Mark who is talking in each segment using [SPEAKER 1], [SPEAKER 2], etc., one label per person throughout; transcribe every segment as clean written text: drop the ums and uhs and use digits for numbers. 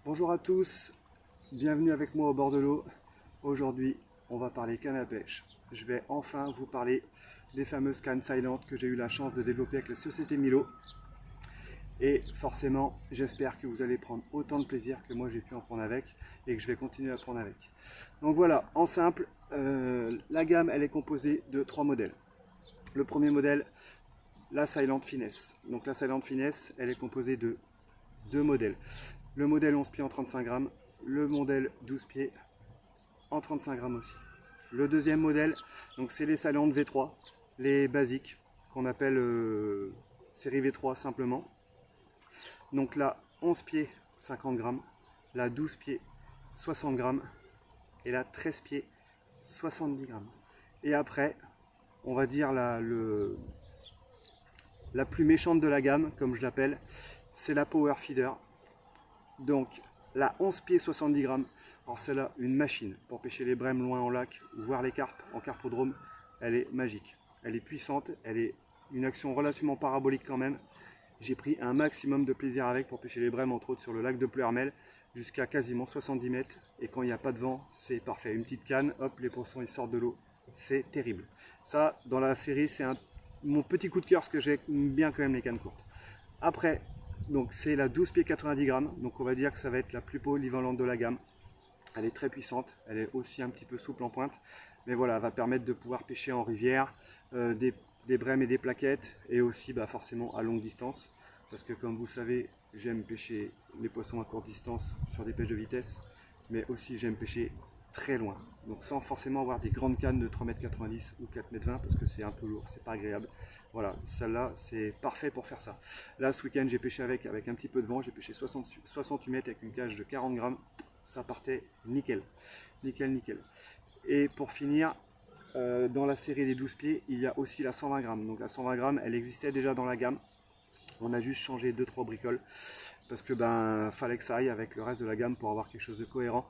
[SPEAKER 1] Bonjour à tous, bienvenue avec moi au bord de l'eau. Aujourd'hui, on va parler canne à pêche. Je vais enfin vous parler des fameuses cannes silent que j'ai eu la chance de développer avec la société Milo. Et forcément, j'espère que vous allez prendre autant de plaisir que moi j'ai pu en prendre avec et que je vais continuer à prendre avec. Donc voilà, en simple, la gamme elle est composée de 3 modèles. Le premier modèle, la Silent Finesse. Donc la Silent Finesse, elle est composée de 2 modèles. Le modèle 11 pieds en 35 grammes, le modèle 12 pieds en 35 grammes aussi. Le deuxième modèle, donc c'est les Silent V3, les basiques, qu'on appelle série V3 simplement. Donc la 11 pieds 50 grammes, la 12 pieds 60 grammes et la 13 pieds 70 grammes. Et après, on va dire la plus méchante de la gamme, comme je l'appelle, c'est la Power Feeder. Donc la 11 pieds 70 grammes, alors celle-là, une machine pour pêcher les brèmes loin en lac ou voir les carpes en carpodrome, elle est magique. Elle est puissante, elle est une action relativement parabolique quand même. J'ai pris un maximum de plaisir avec pour pêcher les brèmes, entre autres sur le lac de Pleurmel, jusqu'à quasiment 70 mètres. Et quand il n'y a pas de vent, c'est parfait. Une petite canne, hop, les poissons ils sortent de l'eau. C'est terrible. Ça, dans la série, c'est mon petit coup de cœur, parce que j'aime bien quand même les cannes courtes. Après, donc c'est la 12 pieds 90 grammes, donc on va dire que ça va être la plus polyvalente de la gamme. Elle est très puissante, elle est aussi un petit peu souple en pointe, mais voilà, elle va permettre de pouvoir pêcher en rivière, des brèmes et des plaquettes, et aussi forcément à longue distance, parce que comme vous savez, j'aime pêcher les poissons à courte distance sur des pêches de vitesse, mais aussi j'aime pêcher très loin, donc sans forcément avoir des grandes cannes de 3,90 m ou 4,20 m parce que c'est un peu lourd, c'est pas agréable. Voilà, celle-là c'est parfait pour faire ça. Là ce week-end j'ai pêché avec un petit peu de vent, j'ai pêché 68 mètres avec une cage de 40 grammes, ça partait nickel, nickel, nickel. Et pour finir, dans la série des 12 pieds, il y a aussi la 120 grammes. Donc la 120 grammes, elle existait déjà dans la gamme. On a juste changé 2-3 bricoles parce que fallait que ça aille avec le reste de la gamme pour avoir quelque chose de cohérent.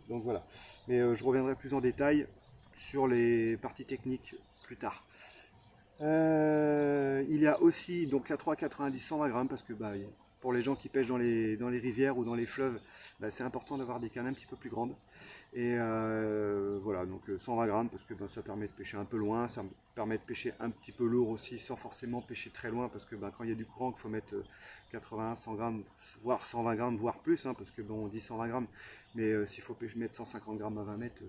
[SPEAKER 1] Donc voilà. Mais je reviendrai plus en détail sur les parties techniques plus tard. Il y a aussi donc la 3,90 120 grammes parce que pour les gens qui pêchent dans les rivières ou dans les fleuves, c'est important d'avoir des cannes un petit peu plus grandes. Et voilà, donc 120 grammes parce que ça permet de pêcher un peu loin, ça permet de pêcher un petit peu lourd aussi sans forcément pêcher très loin parce que quand il y a du courant, il faut mettre 80, 100 grammes, voire 120 grammes, voire plus, parce que on dit 120 grammes, mais s'il faut mettre 150 grammes à 20 mètres,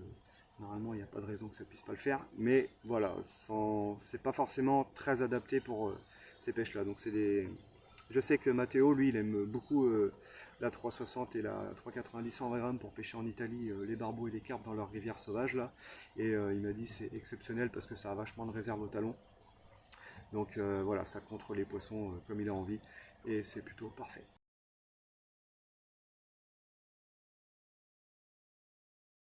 [SPEAKER 1] normalement il n'y a pas de raison que ça puisse pas le faire. Mais voilà, c'est pas forcément très adapté pour ces pêches là. Donc c'est des. Je sais que Matteo, lui, il aime beaucoup la 360 et la 390 120 grammes pour pêcher en Italie les barbeaux et les carpes dans leurs rivières sauvages là. Et il m'a dit c'est exceptionnel parce que ça a vachement de réserve au talon. Donc voilà, ça contrôle les poissons comme il a envie et c'est plutôt parfait.